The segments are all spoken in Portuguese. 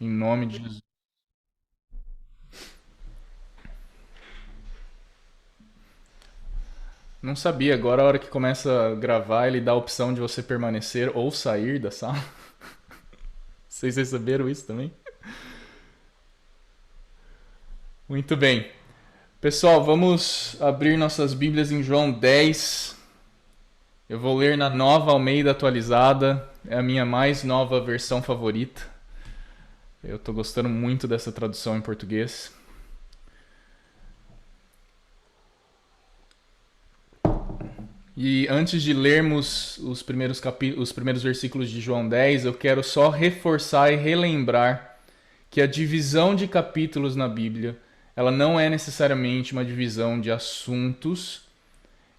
Em nome de Jesus. Não sabia, agora a hora que começa a gravar, ele dá a opção de você permanecer ou sair da sala. Vocês receberam isso também? Muito bem. Pessoal, vamos abrir nossas Bíblias em João 10. Eu vou ler na Nova Almeida atualizada, é a minha mais nova versão favorita. Eu estou gostando muito dessa tradução em português. E antes de lermos os primeiros versículos de João 10, eu quero só reforçar e relembrar que a divisão de capítulos na Bíblia, ela não é necessariamente uma divisão de assuntos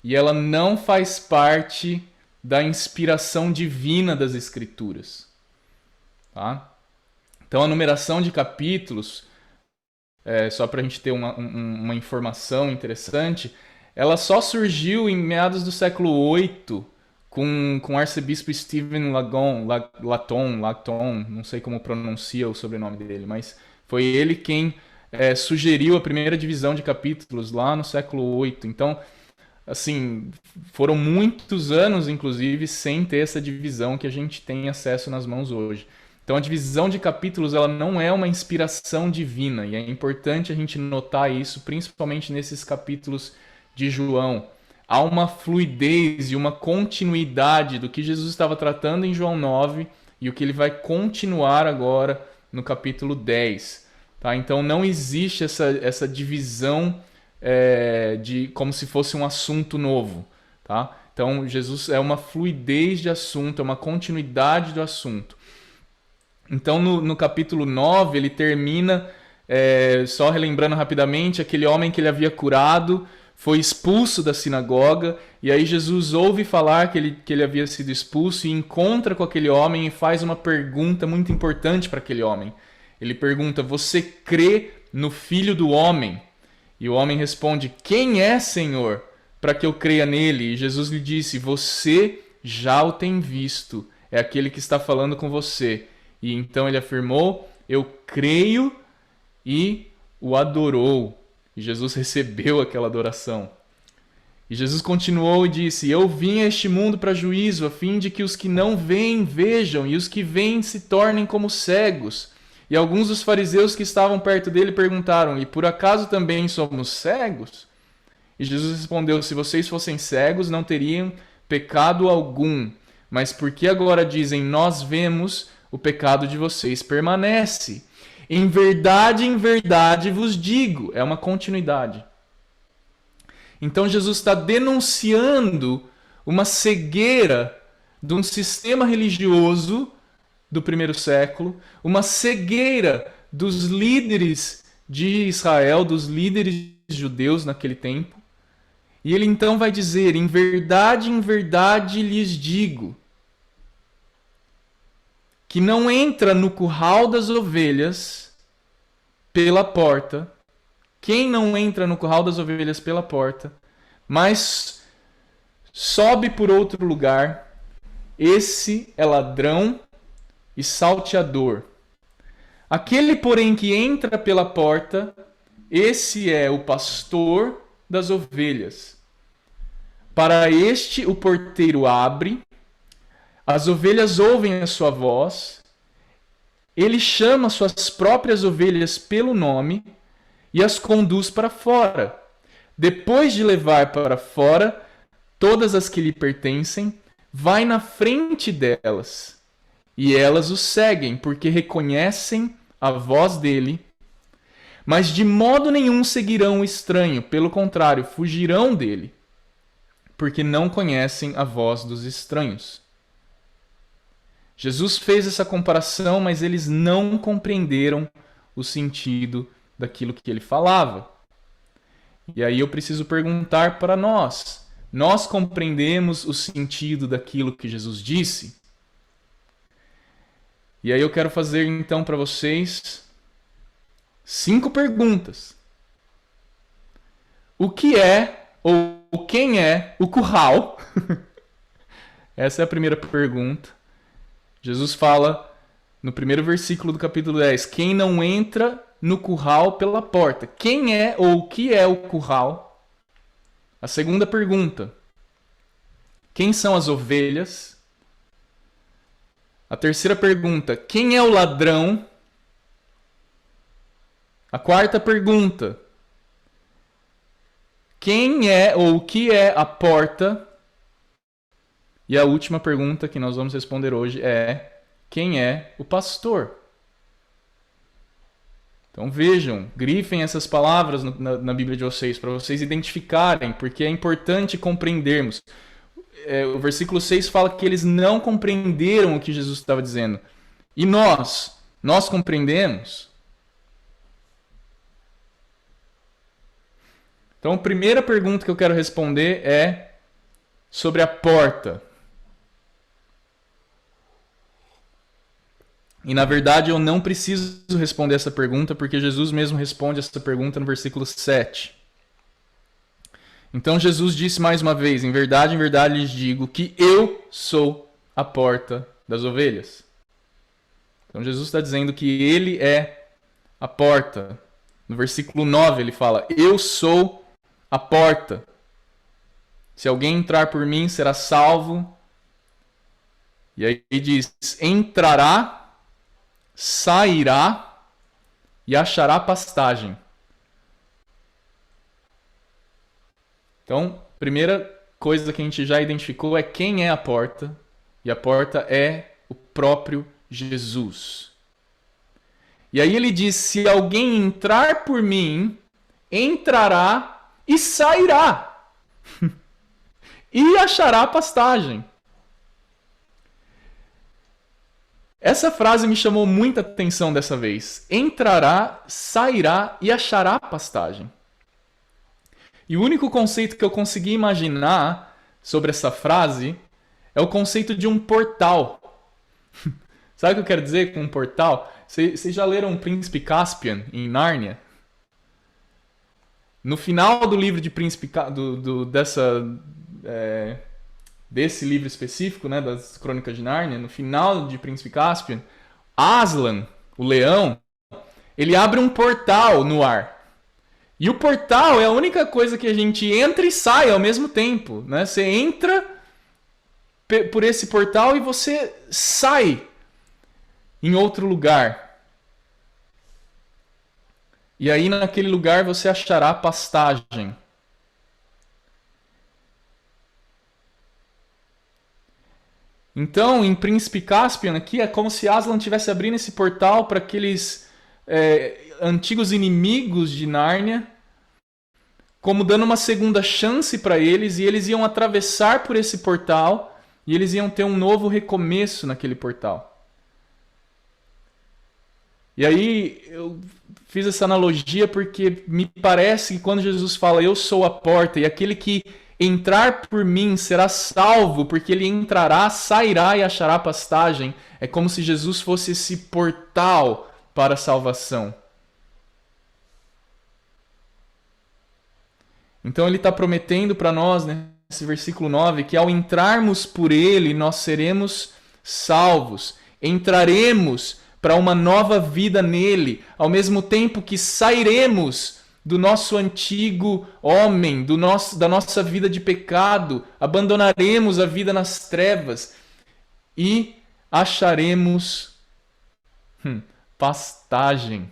e ela não faz parte da inspiração divina das Escrituras. Tá? Então a numeração de capítulos, só para a gente ter uma informação interessante, ela só surgiu em meados do século VIII com o arcebispo Stephen Laton, não sei como pronuncia o sobrenome dele, mas foi ele quem sugeriu a primeira divisão de capítulos lá no século VIII. Então, assim, foram muitos anos, inclusive, sem ter essa divisão que a gente tem acesso nas mãos hoje. Então, a divisão de capítulos ela não é uma inspiração divina, e é importante a gente notar isso, principalmente nesses capítulos de João. Há uma fluidez e uma continuidade do que Jesus estava tratando em João 9 e o que ele vai continuar agora no capítulo 10. Tá? Então não existe essa divisão de como se fosse um assunto novo. Tá? Então Jesus é uma fluidez de assunto, é uma continuidade do assunto. Então no capítulo 9 ele termina, só relembrando rapidamente, aquele homem que ele havia curado foi expulso da sinagoga, e aí Jesus ouve falar que ele havia sido expulso e encontra com aquele homem e faz uma pergunta muito importante para aquele homem. Ele pergunta: você crê no Filho do Homem? E o homem responde: quem é, Senhor, para que eu creia nele? E Jesus lhe disse: você já o tem visto, é aquele que está falando com você. E então ele afirmou: eu creio, e o adorou. E Jesus recebeu aquela adoração. E Jesus continuou e disse: eu vim a este mundo para juízo, a fim de que os que não veem vejam, e os que veem se tornem como cegos. E alguns dos fariseus que estavam perto dele perguntaram: e por acaso também somos cegos? E Jesus respondeu: se vocês fossem cegos, não teriam pecado algum. Mas porque agora dizem nós vemos, o pecado de vocês permanece. Em verdade vos digo. É uma continuidade. Então Jesus está denunciando uma cegueira de um sistema religioso do primeiro século, uma cegueira dos líderes de Israel, dos líderes judeus naquele tempo. E ele então vai dizer: em verdade lhes digo, que não entra no curral das ovelhas pela porta. Quem não entra no curral das ovelhas pela porta, mas sobe por outro lugar, esse é ladrão e salteador. Aquele, porém, que entra pela porta, esse é o pastor das ovelhas. Para este o porteiro abre, as ovelhas ouvem a sua voz, ele chama suas próprias ovelhas pelo nome e as conduz para fora. Depois de levar para fora todas as que lhe pertencem, vai na frente delas, e elas o seguem, porque reconhecem a voz dele, mas de modo nenhum seguirão o estranho, pelo contrário, fugirão dele, porque não conhecem a voz dos estranhos. Jesus fez essa comparação, mas eles não compreenderam o sentido daquilo que ele falava. E aí eu preciso perguntar para nós: nós compreendemos o sentido daquilo que Jesus disse? E aí eu quero fazer então para vocês 5 perguntas. O que é ou quem é o curral? Essa é a primeira pergunta. Jesus fala no primeiro versículo do capítulo 10, quem não entra no curral pela porta. Quem é ou o que é o curral? A segunda pergunta, quem são as ovelhas? A terceira pergunta, quem é o ladrão? A quarta pergunta, quem é ou o que é a porta? E a última pergunta que nós vamos responder hoje é, quem é o pastor? Então vejam, grifem essas palavras na Bíblia de vocês, para vocês identificarem, porque é importante compreendermos. O versículo 6 fala que eles não compreenderam o que Jesus estava dizendo. E nós compreendemos? Então a primeira pergunta que eu quero responder é sobre a porta. E na verdade eu não preciso responder essa pergunta, porque Jesus mesmo responde essa pergunta no versículo 7. Então Jesus disse mais uma vez, em verdade lhes digo que eu sou a porta das ovelhas. Então Jesus está dizendo que ele é a porta. No versículo 9 ele fala, eu sou a porta. Se alguém entrar por mim, será salvo. E aí diz, entrará, sairá e achará pastagem. Então, primeira coisa que a gente já identificou é quem é a porta. E a porta é o próprio Jesus. E aí ele diz, se alguém entrar por mim, entrará e sairá. E achará pastagem. Essa frase me chamou muita atenção dessa vez. Entrará, sairá e achará pastagem. E o único conceito que eu consegui imaginar sobre essa frase é o conceito de um portal. Sabe o que eu quero dizer com um portal? Vocês já leram O Príncipe Caspian em Nárnia? No final do livro de Príncipe desse livro específico, né, das Crônicas de Nárnia, no final de Príncipe Caspian, Aslan, o leão, ele abre um portal no ar. E o portal é a única coisa que a gente entra e sai ao mesmo tempo, né? Você entra por esse portal e você sai em outro lugar. E aí naquele lugar você achará pastagem. Então, em Príncipe Caspian aqui, é como se Aslan estivesse abrindo esse portal para aqueles antigos inimigos de Nárnia, como dando uma segunda chance para eles, e eles iam atravessar por esse portal, e eles iam ter um novo recomeço naquele portal. E aí, eu fiz essa analogia porque me parece que quando Jesus fala, eu sou a porta, e aquele que entrar por mim será salvo, porque ele entrará, sairá e achará pastagem. É como se Jesus fosse esse portal para a salvação. Então ele está prometendo para nós, nesse versículo 9, que ao entrarmos por ele, nós seremos salvos. Entraremos para uma nova vida nele, ao mesmo tempo que sairemos do nosso antigo homem, da nossa vida de pecado, abandonaremos a vida nas trevas e acharemos pastagem.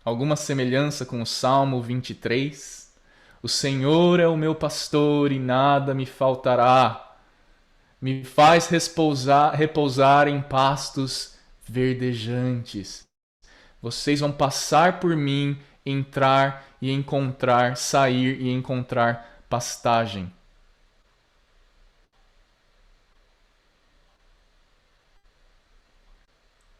Alguma semelhança com o Salmo 23? O Senhor é o meu pastor e nada me faltará. Me faz repousar em pastos verdejantes. Vocês vão passar por mim, entrar e encontrar, sair e encontrar pastagem.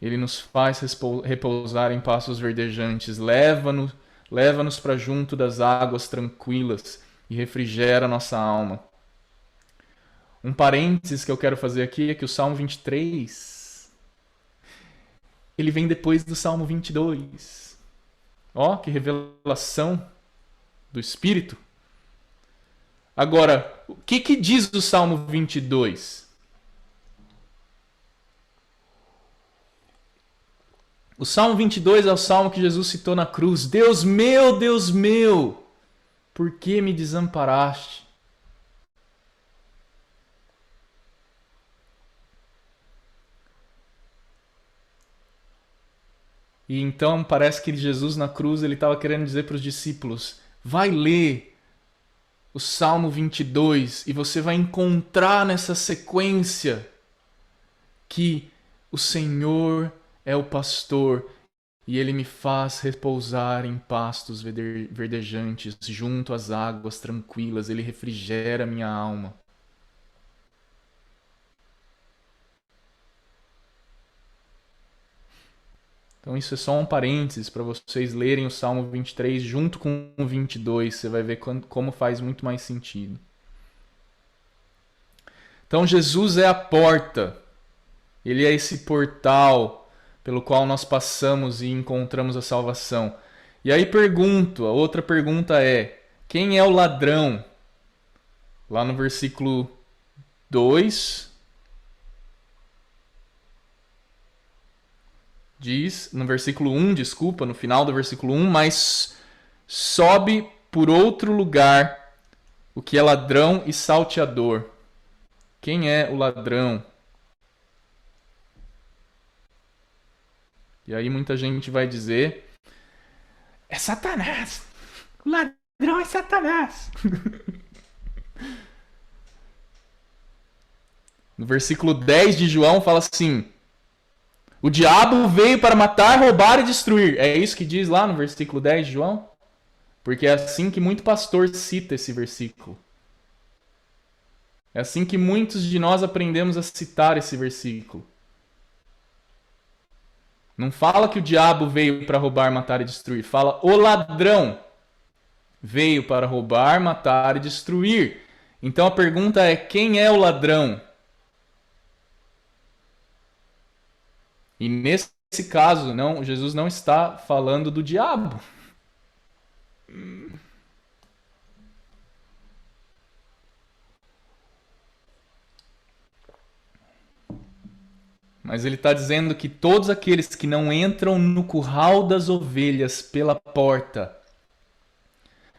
Ele nos faz repousar em pastos verdejantes, leva-nos para junto das águas tranquilas e refrigera nossa alma. Um parênteses que eu quero fazer aqui é que o Salmo 23, ele vem depois do Salmo 22. Ó, que revelação do Espírito. Agora, o que diz o Salmo 22? O Salmo 22 é o salmo que Jesus citou na cruz. Deus meu, por que me desamparaste? E então parece que Jesus na cruz ele estava querendo dizer para os discípulos: vai ler o Salmo 22 e você vai encontrar nessa sequência que o Senhor é o pastor e ele me faz repousar em pastos verdejantes, junto às águas tranquilas, ele refrigera minha alma. Então isso é só um parênteses para vocês lerem o Salmo 23 junto com o 22, você vai ver como faz muito mais sentido. Então Jesus é a porta, ele é esse portal pelo qual nós passamos e encontramos a salvação. E aí a outra pergunta é, quem é o ladrão? Lá no versículo 2, diz, no versículo 1, desculpa, no final do versículo 1, mas sobe por outro lugar o que é ladrão e salteador. Quem é o ladrão? E aí muita gente vai dizer, é Satanás! O ladrão é Satanás! No versículo 10 de João fala assim, o diabo veio para matar, roubar e destruir. É isso que diz lá no versículo 10 de João? Porque é assim que muito pastor cita esse versículo. É assim que muitos de nós aprendemos a citar esse versículo. Não fala que o diabo veio para roubar, matar e destruir. Fala o ladrão veio para roubar, matar e destruir. Então a pergunta é, quem é o ladrão? E nesse caso, não, Jesus não está falando do diabo. Mas ele está dizendo que todos aqueles que não entram no curral das ovelhas pela porta,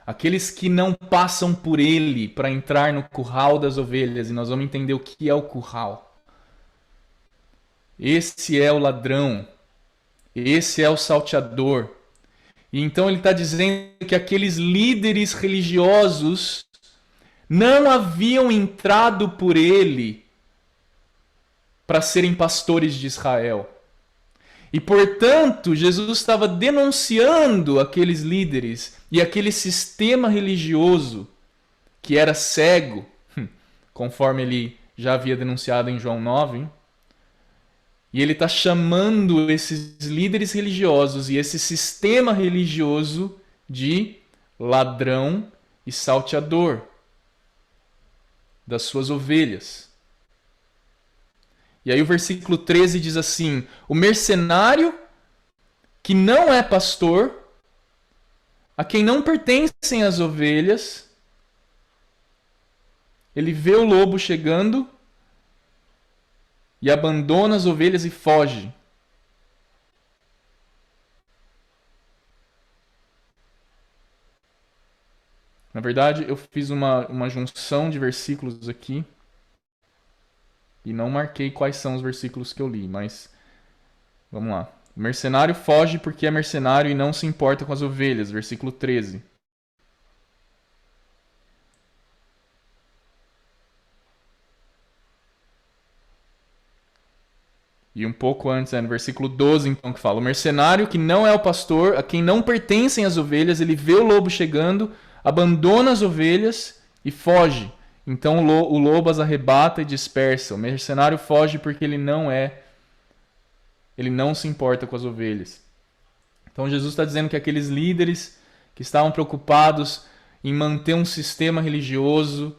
aqueles que não passam por ele para entrar no curral das ovelhas, e nós vamos entender o que é o curral. Esse é o ladrão, esse é o salteador. E então ele está dizendo que aqueles líderes religiosos não haviam entrado por ele para serem pastores de Israel. E portanto, Jesus estava denunciando aqueles líderes e aquele sistema religioso que era cego, conforme ele já havia denunciado em João 9, hein? E ele está chamando esses líderes religiosos e esse sistema religioso de ladrão e salteador das suas ovelhas. E aí o versículo 13 diz assim, o mercenário que não é pastor, a quem não pertencem as ovelhas, ele vê o lobo chegando e abandona as ovelhas e foge. Na verdade, eu fiz uma junção de versículos aqui e não marquei quais são os versículos que eu li, mas vamos lá. O mercenário foge porque é mercenário e não se importa com as ovelhas, versículo 13. E um pouco antes, no versículo 12, então, que fala: o mercenário que não é o pastor, a quem não pertencem as ovelhas, ele vê o lobo chegando, abandona as ovelhas e foge. Então o lobo as arrebata e dispersa. O mercenário foge porque ele não se importa com as ovelhas. Então Jesus está dizendo que aqueles líderes que estavam preocupados em manter um sistema religioso,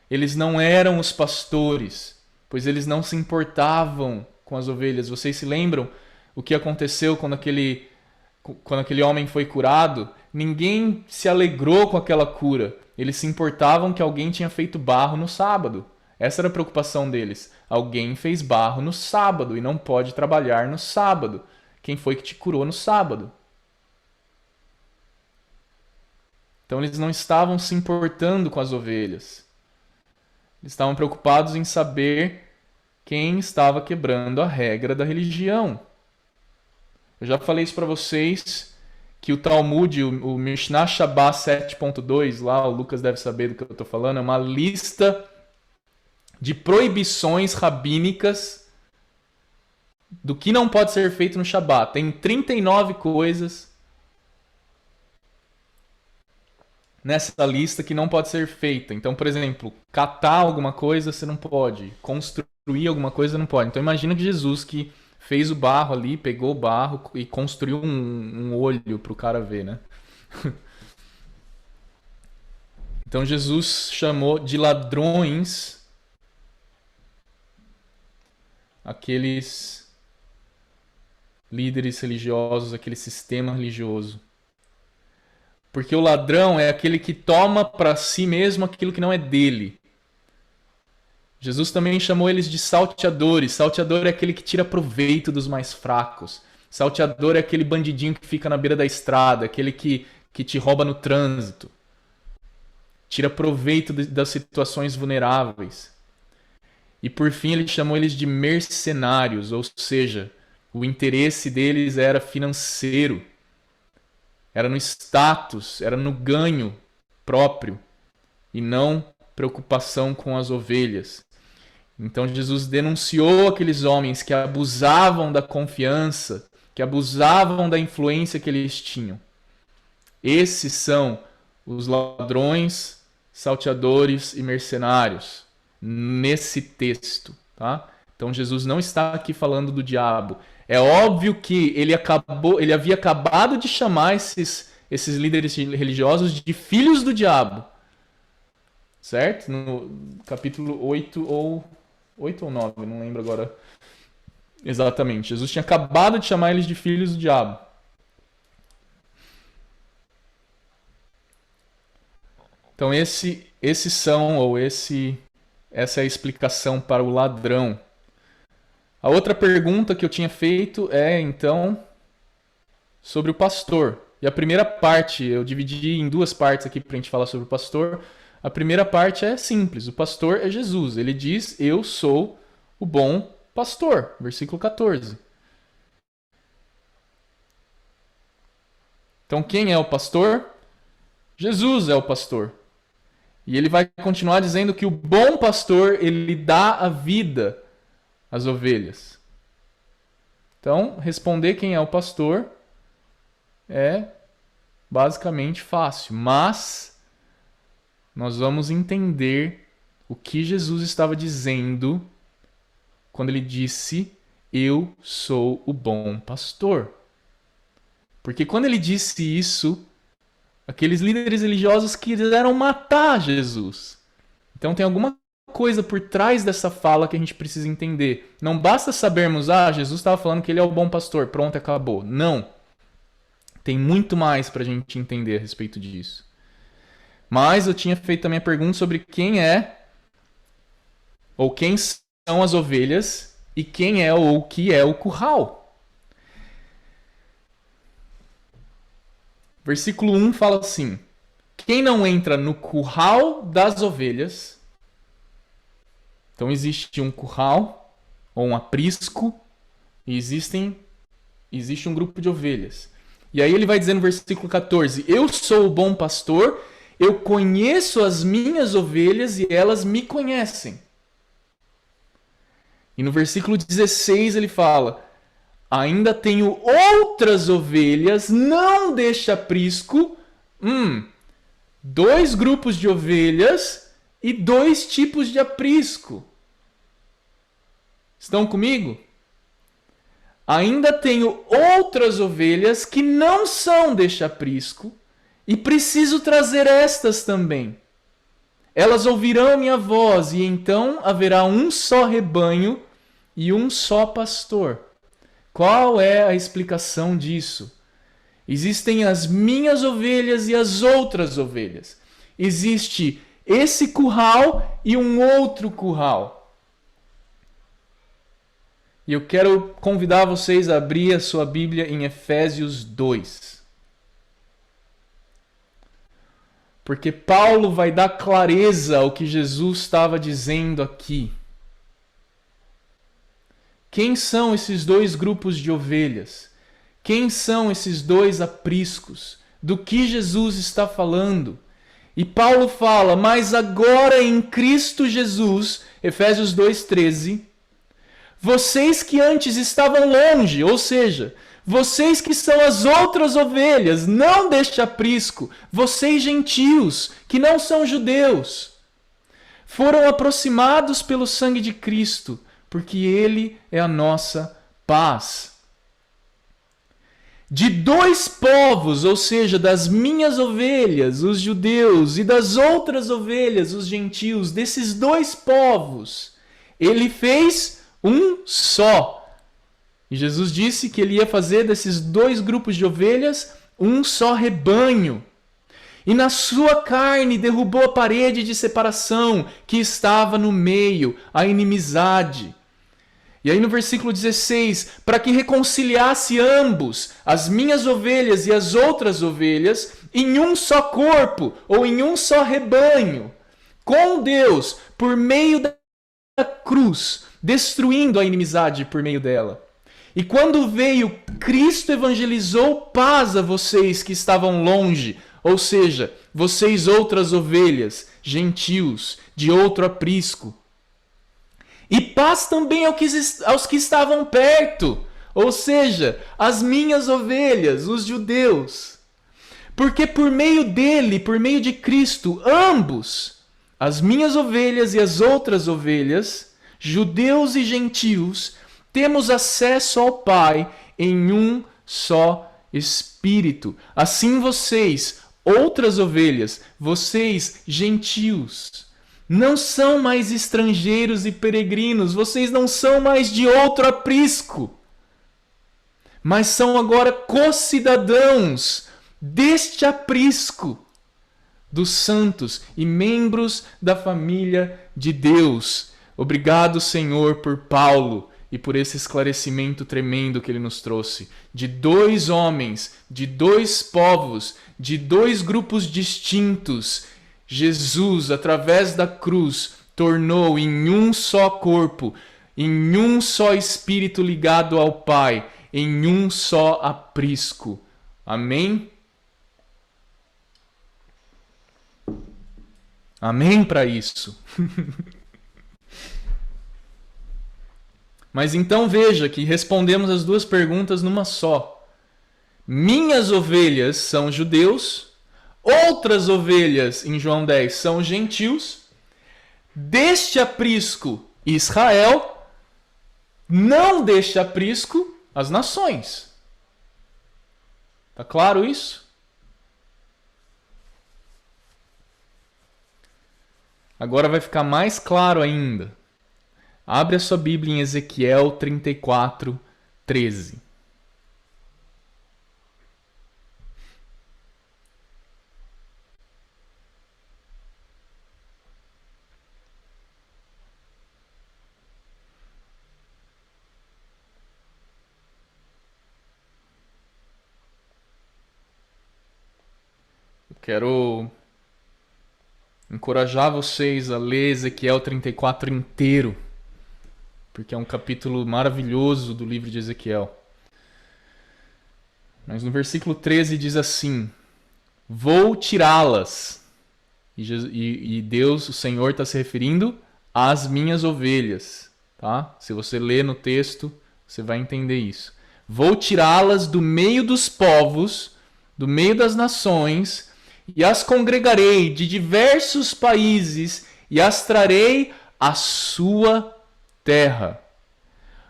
eles não eram os pastores, pois eles não se importavam com as ovelhas. Vocês se lembram o que aconteceu quando aquele homem foi curado? Ninguém se alegrou com aquela cura. Eles se importavam que alguém tinha feito barro no sábado. Essa era a preocupação deles. Alguém fez barro no sábado e não pode trabalhar no sábado. quem foi que te curou no sábado. Então eles não estavam se importando com as ovelhas. Eles estavam preocupados em saber quem estava quebrando a regra da religião. Eu já falei isso para vocês, que o Talmud, o Mishnah Shabbat 7.2, lá o Lucas deve saber do que eu estou falando, é uma lista de proibições rabínicas do que não pode ser feito no Shabbat. Tem 39 coisas nessa lista que não pode ser feita. Então, por exemplo, catar alguma coisa você não pode, construir alguma coisa não pode. Então imagina que Jesus que fez o barro ali, pegou o barro e construiu um olho para o cara ver, né? Então Jesus chamou de ladrões aqueles líderes religiosos, aquele sistema religioso. Porque o ladrão é aquele que toma para si mesmo aquilo que não é dele. Jesus também chamou eles de salteadores. Salteador é aquele que tira proveito dos mais fracos. Salteador é aquele bandidinho que fica na beira da estrada, aquele que te rouba no trânsito. Tira proveito das situações vulneráveis. E por fim ele chamou eles de mercenários, ou seja, o interesse deles era financeiro. Era no status, era no ganho próprio e não preocupação com as ovelhas. Então Jesus denunciou aqueles homens que abusavam da confiança, que abusavam da influência que eles tinham. Esses são os ladrões, salteadores e mercenários nesse texto, tá? Então Jesus não está aqui falando do diabo. É óbvio que ele havia acabado de chamar esses líderes religiosos de filhos do diabo. Certo? No capítulo 8 ou 9, não lembro agora exatamente. Jesus tinha acabado de chamar eles de filhos do diabo. Então essa é a explicação para o ladrão. A outra pergunta que eu tinha feito é, então, sobre o pastor. E a primeira parte, eu dividi em duas partes aqui para a gente falar sobre o pastor. A primeira parte é simples, o pastor é Jesus. Ele diz, eu sou o bom pastor, versículo 14. Então quem é o pastor? Jesus é o pastor. E ele vai continuar dizendo que o bom pastor, ele dá a vida às ovelhas. Então, responder quem é o pastor é basicamente fácil, mas nós vamos entender o que Jesus estava dizendo quando ele disse, eu sou o bom pastor. Porque quando ele disse isso, aqueles líderes religiosos quiseram matar Jesus. Então tem alguma coisa por trás dessa fala que a gente precisa entender. Não basta sabermos, Jesus estava falando que ele é o bom pastor, pronto, acabou. Não. Tem muito mais para a gente entender a respeito disso. Mas eu tinha feito a minha pergunta sobre quem é, ou quem são as ovelhas, e quem é ou o que é o curral. Versículo 1 fala assim, quem não entra no curral das ovelhas... Então existe um curral, ou um aprisco, e existe um grupo de ovelhas. E aí ele vai dizer no versículo 14, eu sou o bom pastor, eu conheço as minhas ovelhas e elas me conhecem. E no versículo 16 ele fala, ainda tenho outras ovelhas, não deste aprisco, 2 grupos de ovelhas e 2 tipos de aprisco. Estão comigo? Ainda tenho outras ovelhas que não são deste aprisco e preciso trazer estas também. Elas ouvirão minha voz e então haverá um só rebanho e um só pastor. Qual é a explicação disso? Existem as minhas ovelhas e as outras ovelhas. Existe esse curral e um outro curral. E eu quero convidar vocês a abrir a sua Bíblia em Efésios 2. Porque Paulo vai dar clareza ao que Jesus estava dizendo aqui. Quem são esses dois grupos de ovelhas? Quem são esses dois apriscos? Do que Jesus está falando? E Paulo fala, mas agora em Cristo Jesus, Efésios 2,13, vocês que antes estavam longe, ou seja, vocês que são as outras ovelhas, não deste aprisco, vocês gentios, que não são judeus, foram aproximados pelo sangue de Cristo, porque Ele é a nossa paz. De dois povos, ou seja, das minhas ovelhas, os judeus, e das outras ovelhas, os gentios, desses dois povos, Ele fez um só. E Jesus disse que Ele ia fazer desses dois grupos de ovelhas um só rebanho. E na sua carne derrubou a parede de separação que estava no meio, a inimizade. E aí no versículo 16, para que reconciliasse ambos, as minhas ovelhas e as outras ovelhas, em um só corpo, ou em um só rebanho, com Deus, por meio da cruz, destruindo a inimizade por meio dela. E quando veio, Cristo evangelizou paz a vocês que estavam longe, ou seja, vocês outras ovelhas, gentios, de outro aprisco. E paz também aos que estavam perto, ou seja, as minhas ovelhas, os judeus. Porque por meio dele, por meio de Cristo, ambos, as minhas ovelhas e as outras ovelhas, judeus e gentios, temos acesso ao Pai em um só Espírito. Assim vocês, outras ovelhas, vocês, gentios, não são mais estrangeiros e peregrinos, vocês não são mais de outro aprisco, mas são agora co-cidadãos deste aprisco dos santos e membros da família de Deus. Obrigado, Senhor, por Paulo e por esse esclarecimento tremendo que ele nos trouxe. De dois homens, de dois povos, de dois grupos distintos, Jesus, através da cruz, tornou em um só corpo, em um só espírito ligado ao Pai, em um só aprisco. Amém? Amém para isso. Mas então veja que respondemos as duas perguntas numa só. Minhas ovelhas são judeus, outras ovelhas, em João 10, são gentios. Deste aprisco, Israel, não deste aprisco, as nações. Tá claro isso? Agora vai ficar mais claro ainda. Abre a sua Bíblia em Ezequiel 34, 13. Eu quero encorajar vocês a ler Ezequiel 34 inteiro, porque é um capítulo maravilhoso do livro de Ezequiel. Mas no versículo 13 diz assim: vou tirá-las. E Deus, o Senhor, está se referindo às minhas ovelhas. Tá? Se você ler no texto, você vai entender isso. Vou tirá-las do meio dos povos, do meio das nações, e as congregarei de diversos países, e as trarei à sua terra.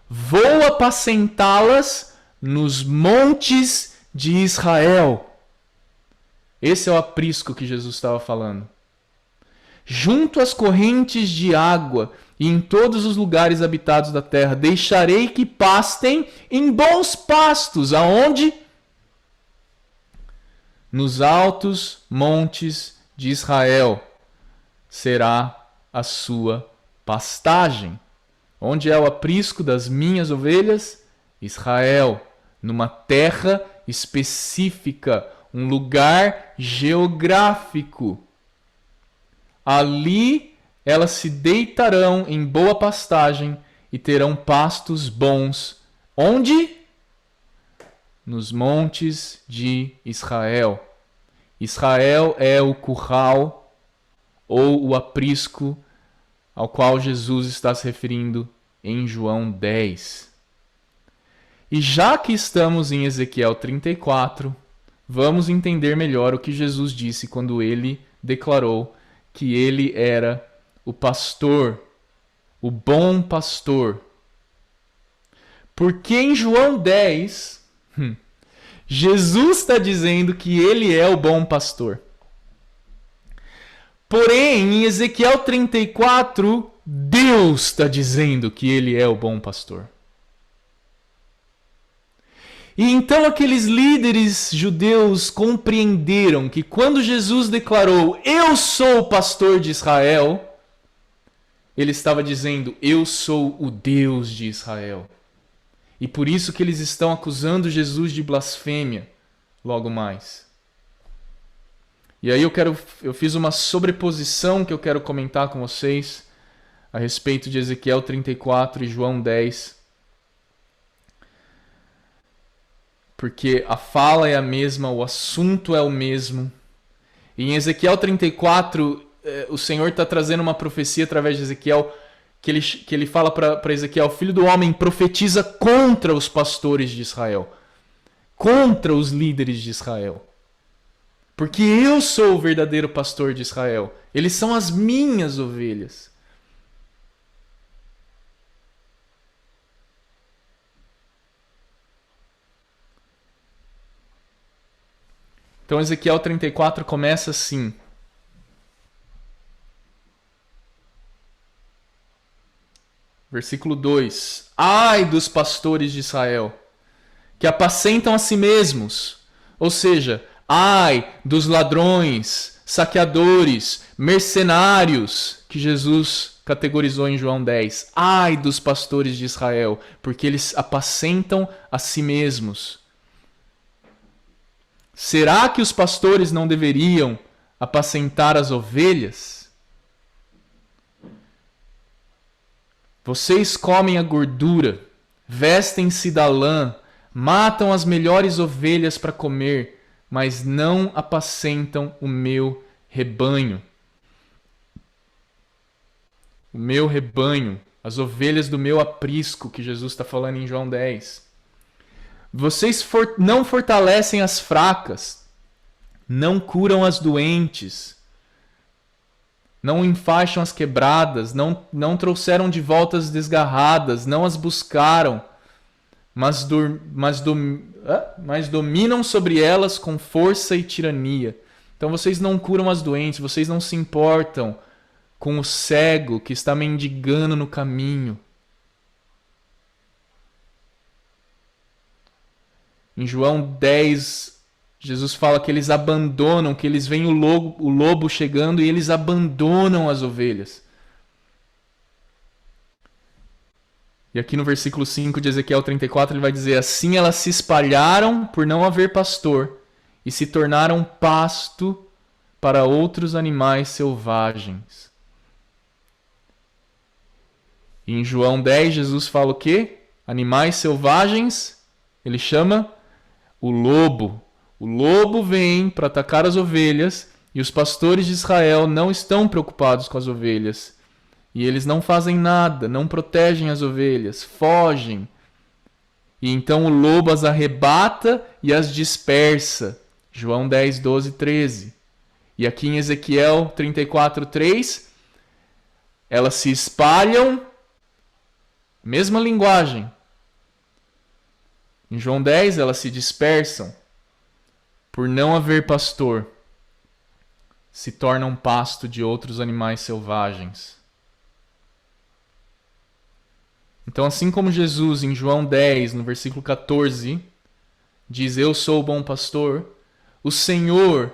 Vou apacentá-las nos montes de Israel. Esse é o aprisco que Jesus estava falando. Junto às correntes de água e em todos os lugares habitados da terra, deixarei que pastem em bons pastos. Aonde? Nos altos montes de Israel será a sua pastagem. Onde é o aprisco das minhas ovelhas? Israel, numa terra específica, um lugar geográfico. Ali elas se deitarão em boa pastagem e terão pastos bons. Onde? Nos montes de Israel. Israel é o curral ou o aprisco ao qual Jesus está se referindo em João 10. E já que estamos em Ezequiel 34, vamos entender melhor o que Jesus disse quando ele declarou que ele era o pastor, o bom pastor. Porque em João 10, Jesus está dizendo que ele é o bom pastor. Porém, em Ezequiel 34, Deus está dizendo que ele é o bom pastor. E então aqueles líderes judeus compreenderam que quando Jesus declarou, eu sou o pastor de Israel, ele estava dizendo, eu sou o Deus de Israel. E por isso que eles estão acusando Jesus de blasfêmia logo mais. E aí eu fiz uma sobreposição que eu quero comentar com vocês a respeito de Ezequiel 34 e João 10. Porque a fala é a mesma, o assunto é o mesmo. E em Ezequiel 34, o Senhor está trazendo uma profecia através de Ezequiel, que ele fala para Ezequiel, filho do homem, profetiza contra os pastores de Israel, contra os líderes de Israel. Porque eu sou o verdadeiro pastor de Israel. Eles são as minhas ovelhas. Então Ezequiel 34 começa assim. Versículo 2. Ai dos pastores de Israel, que apacentam a si mesmos. Ou seja, ai dos ladrões, saqueadores, mercenários, que Jesus categorizou em João 10. Ai dos pastores de Israel, porque eles apacentam a si mesmos. Será que os pastores não deveriam apacentar as ovelhas? Vocês comem a gordura, vestem-se da lã, matam as melhores ovelhas para comer, mas não apacentam o meu rebanho. O meu rebanho, as ovelhas do meu aprisco, que Jesus está falando em João 10. Vocês não fortalecem as fracas, não curam as doentes, não enfaixam as quebradas, não trouxeram de volta as desgarradas, não as buscaram, mas dominam sobre elas com força e tirania. Então vocês não curam as doentes, vocês não se importam com o cego que está mendigando no caminho. Em João 10, Jesus fala que eles abandonam, que eles veem o lobo chegando e eles abandonam as ovelhas. E aqui no versículo 5 de Ezequiel 34 ele vai dizer, assim elas se espalharam por não haver pastor e se tornaram pasto para outros animais selvagens. E em João 10 Jesus fala o quê? Animais selvagens, ele chama o lobo. O lobo vem para atacar as ovelhas e os pastores de Israel não estão preocupados com as ovelhas. E eles não fazem nada, não protegem as ovelhas, fogem. E então o lobo as arrebata e as dispersa. João 10, 12, 13. E aqui em Ezequiel 34, 3, elas se espalham, mesma linguagem. Em João 10, elas se dispersam. Por não haver pastor, se tornam pasto de outros animais selvagens. Então, assim como Jesus, em João 10, no versículo 14, diz, eu sou o bom pastor, o Senhor,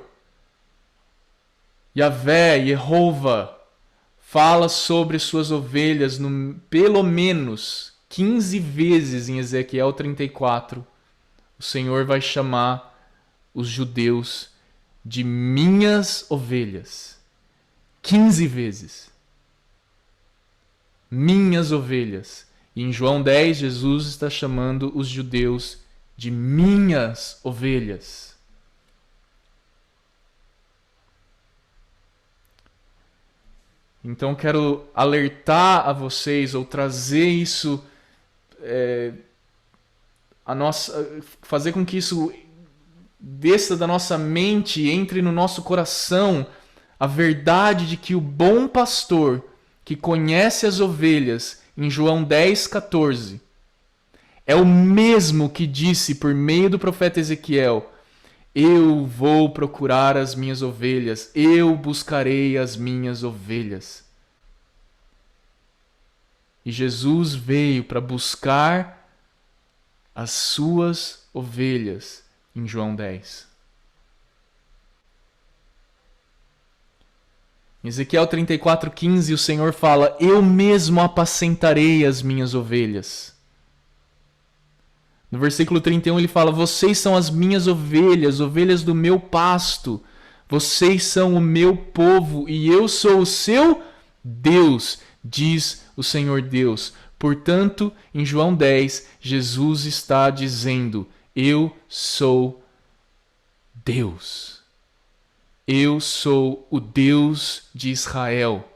Yahvé, Jeová, fala sobre suas ovelhas pelo menos 15 vezes em Ezequiel 34. O Senhor vai chamar os judeus de minhas ovelhas. 15 vezes. Minhas ovelhas. E em João 10, Jesus está chamando os judeus de minhas ovelhas. Então quero alertar a vocês, ou trazer isso, fazer com que isso desça da nossa mente, entre no nosso coração, a verdade de que o bom pastor que conhece as ovelhas, em João 10,14, é o mesmo que disse por meio do profeta Ezequiel: eu vou procurar as minhas ovelhas, eu buscarei as minhas ovelhas. E Jesus veio para buscar as suas ovelhas em João 10. Em Ezequiel 34,15, o Senhor fala: eu mesmo apacentarei as minhas ovelhas. No versículo 31 ele fala: vocês são as minhas ovelhas, ovelhas do meu pasto. Vocês são o meu povo e eu sou o seu Deus, diz o Senhor Deus. Portanto, em João 10, Jesus está dizendo: eu sou Deus. Eu sou o Deus de Israel.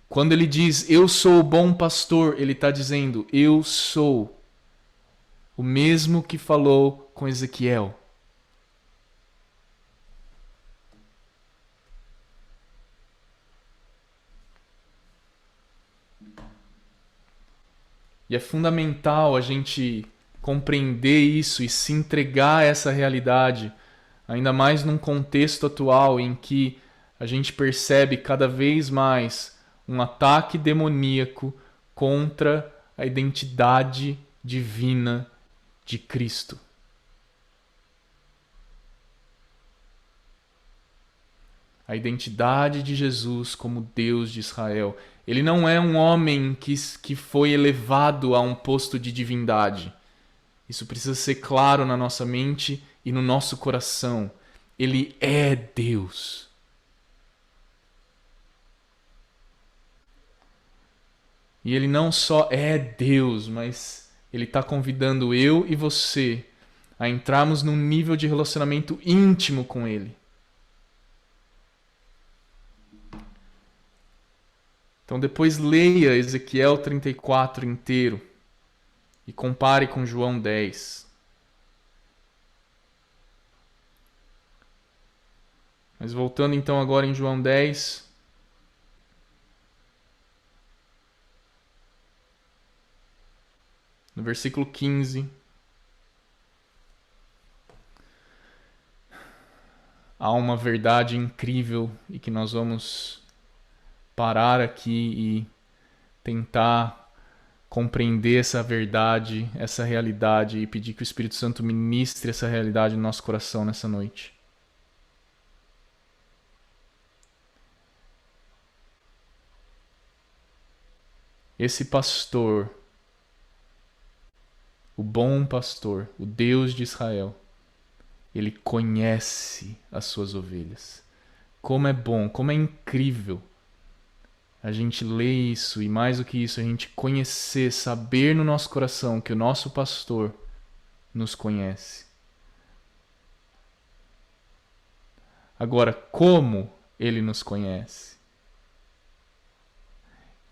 Quando ele diz eu sou o bom pastor, ele está dizendo eu sou. O mesmo que falou com Ezequiel. E é fundamental a gente compreender isso e se entregar a essa realidade, ainda mais num contexto atual em que a gente percebe cada vez mais um ataque demoníaco contra a identidade divina de Cristo. A identidade de Jesus como Deus de Israel. Ele não é um homem que foi elevado a um posto de divindade. Isso precisa ser claro na nossa mente e no nosso coração. Ele é Deus. E ele não só é Deus, mas ele está convidando eu e você a entrarmos num nível de relacionamento íntimo com ele. Então depois leia Ezequiel 34 inteiro e compare com João 10. Mas voltando então agora em João 10, no versículo 15, há uma verdade incrível e que nós vamos parar aqui e tentar compreender essa verdade, essa realidade e pedir que o Espírito Santo ministre essa realidade no nosso coração nessa noite. Esse pastor, o bom pastor, o Deus de Israel, ele conhece as suas ovelhas. Como é bom, como é incrível a gente ler isso e mais do que isso, a gente conhecer, saber no nosso coração que o nosso pastor nos conhece. Agora, como ele nos conhece?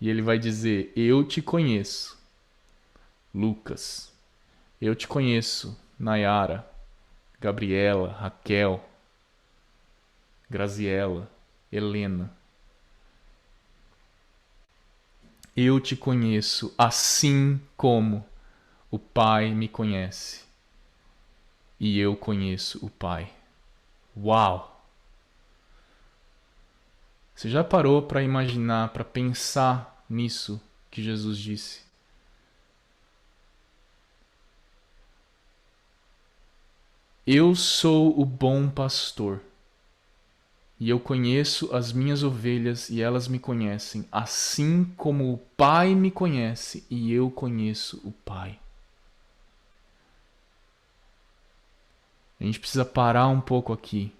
E ele vai dizer: eu te conheço, Lucas. Eu te conheço, Nayara, Gabriela, Raquel, Graziela, Helena. Eu te conheço assim como o Pai me conhece. E eu conheço o Pai. Uau! Você já parou para imaginar, para pensar nisso que Jesus disse? Eu sou o bom pastor. e eu conheço as minhas ovelhas e elas me conhecem, assim como o Pai me conhece e eu conheço o Pai. A gente precisa parar um pouco aqui.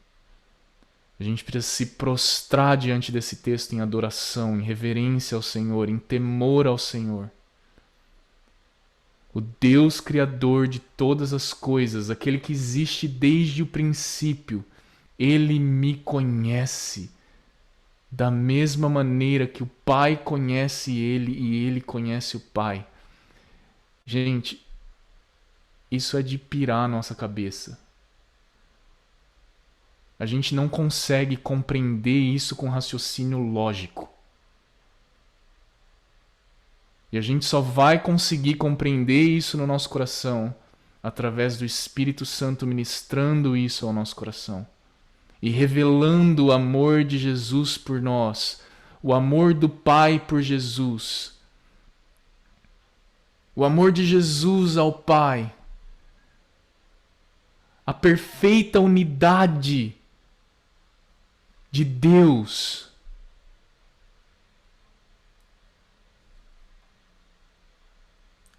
A gente precisa se prostrar diante desse texto em adoração, em reverência ao Senhor, em temor ao Senhor. O Deus Criador de todas as coisas, aquele que existe desde o princípio, Ele me conhece da mesma maneira que o Pai conhece Ele e Ele conhece o Pai. Gente, isso é de pirar a nossa cabeça. A gente não consegue compreender isso com raciocínio lógico. E a gente só vai conseguir compreender isso no nosso coração através do Espírito Santo ministrando isso ao nosso coração e revelando o amor de Jesus por nós, o amor do Pai por Jesus, o amor de Jesus ao Pai, a perfeita unidade de Deus.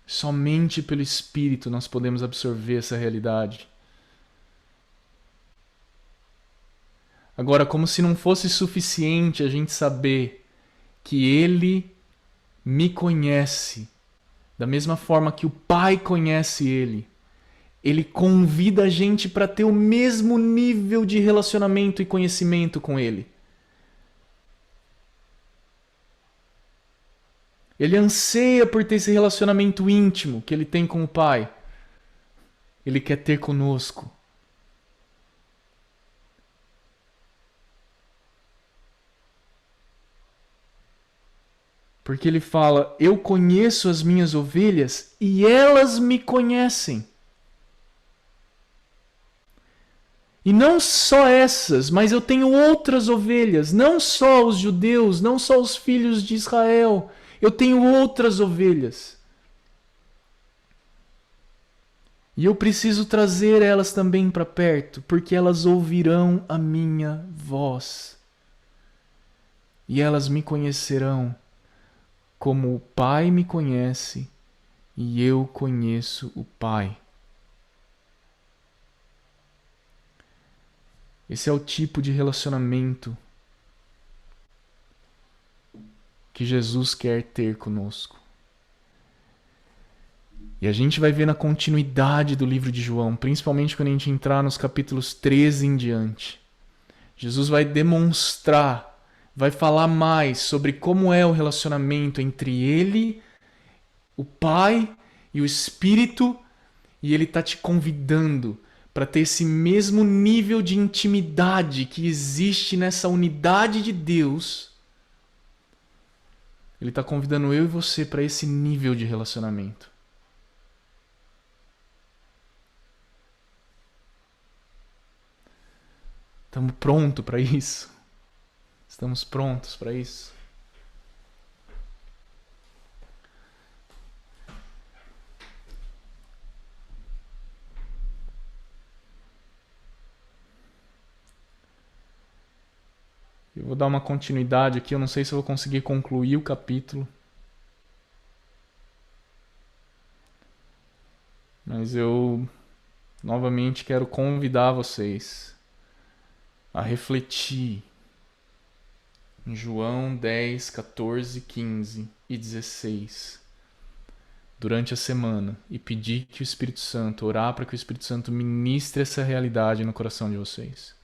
Somente pelo Espírito nós podemos absorver essa realidade. Agora, como se não fosse suficiente a gente saber que Ele me conhece, da mesma forma que o Pai conhece Ele, Ele convida a gente para ter o mesmo nível de relacionamento e conhecimento com Ele. Ele anseia por ter esse relacionamento íntimo que Ele tem com o Pai. Ele quer ter conosco. Porque Ele fala, eu conheço as minhas ovelhas e elas me conhecem. E não só essas, mas eu tenho outras ovelhas, não só os judeus, não só os filhos de Israel. Eu tenho outras ovelhas. E eu preciso trazer elas também para perto, porque elas ouvirão a minha voz. E elas me conhecerão como o Pai me conhece e eu conheço o Pai. Esse é o tipo de relacionamento que Jesus quer ter conosco. E a gente vai ver na continuidade do livro de João, principalmente quando a gente entrar nos capítulos 13 em diante. Jesus vai demonstrar, vai falar mais sobre como é o relacionamento entre Ele, o Pai e o Espírito, e Ele está te convidando para ter esse mesmo nível de intimidade que existe nessa unidade de Deus. Ele está convidando eu e você para esse nível de relacionamento. Estamos prontos para isso? Estamos prontos para isso? Eu vou dar uma continuidade aqui, eu não sei se eu vou conseguir concluir o capítulo. Mas eu novamente quero convidar vocês a refletir em João 10, 14, 15 e 16 durante a semana e pedir que o Espírito Santo, orar para que o Espírito Santo ministre essa realidade no coração de vocês.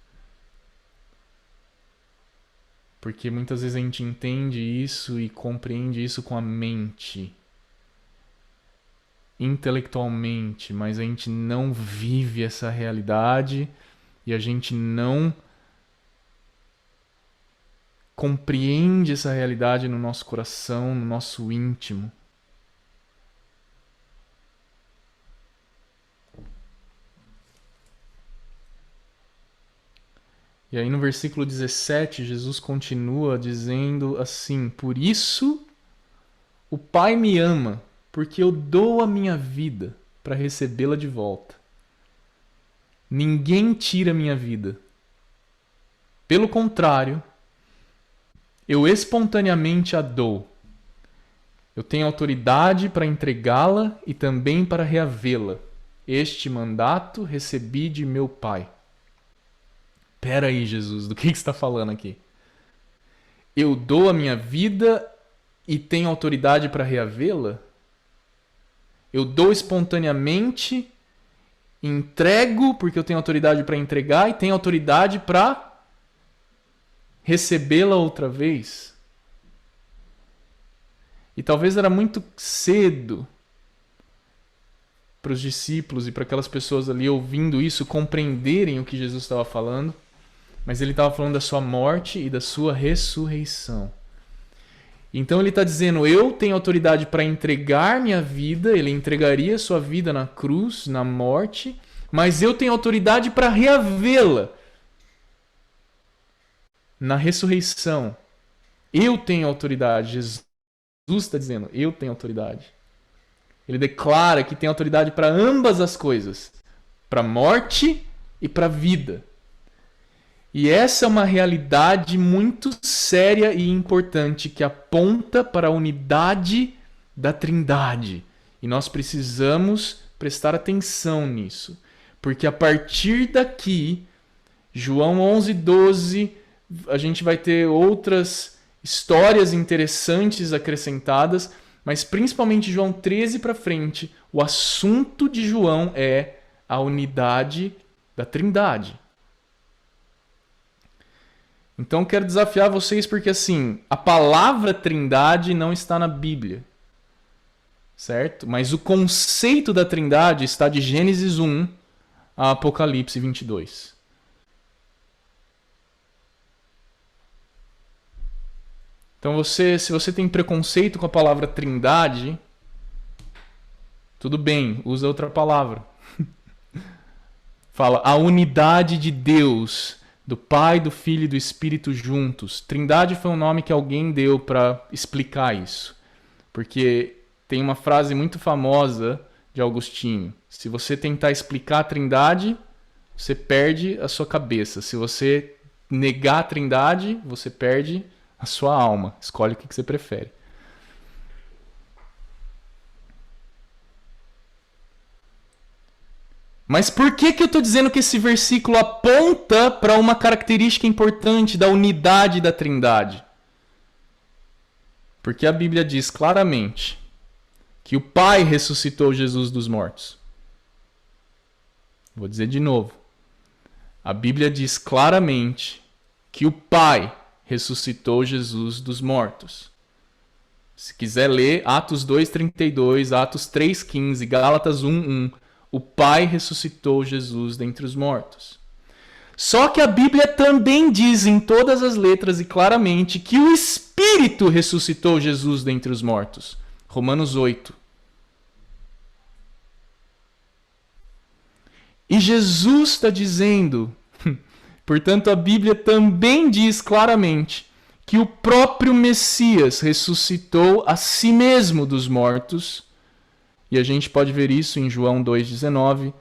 Porque muitas vezes a gente entende isso e compreende isso com a mente, intelectualmente, mas a gente não vive essa realidade e a gente não compreende essa realidade no nosso coração, no nosso íntimo. E aí no versículo 17, Jesus continua dizendo assim: por isso o Pai me ama, porque eu dou a minha vida para recebê-la de volta. Ninguém tira a minha vida. Pelo contrário, eu espontaneamente a dou. Eu tenho autoridade para entregá-la e também para reavê-la. Este mandato recebi de meu Pai. Pera aí, Jesus, do que você está falando aqui? Eu dou a minha vida e tenho autoridade para reavê-la? Eu dou espontaneamente, entrego porque eu tenho autoridade para entregar e tenho autoridade para recebê-la outra vez? E talvez era muito cedo para os discípulos e para aquelas pessoas ali ouvindo isso compreenderem o que Jesus estava falando, mas ele estava falando da sua morte e da sua ressurreição. Então ele está dizendo, eu tenho autoridade para entregar minha vida, ele entregaria sua vida na cruz, na morte, mas eu tenho autoridade para reavê-la na ressurreição. Eu tenho autoridade. Jesus está dizendo, eu tenho autoridade. Ele declara que tem autoridade para ambas as coisas, para a morte e para a vida. E essa é uma realidade muito séria e importante que aponta para a unidade da Trindade. E nós precisamos prestar atenção nisso. Porque a partir daqui, João 11:12, a gente vai ter outras histórias interessantes acrescentadas, mas principalmente João 13 para frente, o assunto de João é a unidade da Trindade. Então quero desafiar vocês porque assim, a palavra Trindade não está na Bíblia, certo? Mas o conceito da Trindade está de Gênesis 1 a Apocalipse 22. Então se você tem preconceito com a palavra Trindade, tudo bem, usa outra palavra. Fala a unidade de Deus, do Pai, do Filho e do Espírito juntos. Trindade foi um nome que alguém deu para explicar isso. Porque tem uma frase muito famosa de Agostinho. Se você tentar explicar a Trindade, você perde a sua cabeça. Se você negar a Trindade, você perde a sua alma. Escolhe o que você prefere. Mas por que eu estou dizendo que esse versículo aponta para uma característica importante da unidade da Trindade? Porque a Bíblia diz claramente que o Pai ressuscitou Jesus dos mortos. Vou dizer de novo. A Bíblia diz claramente que o Pai ressuscitou Jesus dos mortos. Se quiser ler Atos 2:32, Atos 3:15, Gálatas 1:1, o Pai ressuscitou Jesus dentre os mortos. Só que a Bíblia também diz em todas as letras e claramente que o Espírito ressuscitou Jesus dentre os mortos. Romanos 8. E Jesus está dizendo, portanto a Bíblia também diz claramente que o próprio Messias ressuscitou a si mesmo dos mortos. E a gente pode ver isso em João 2:19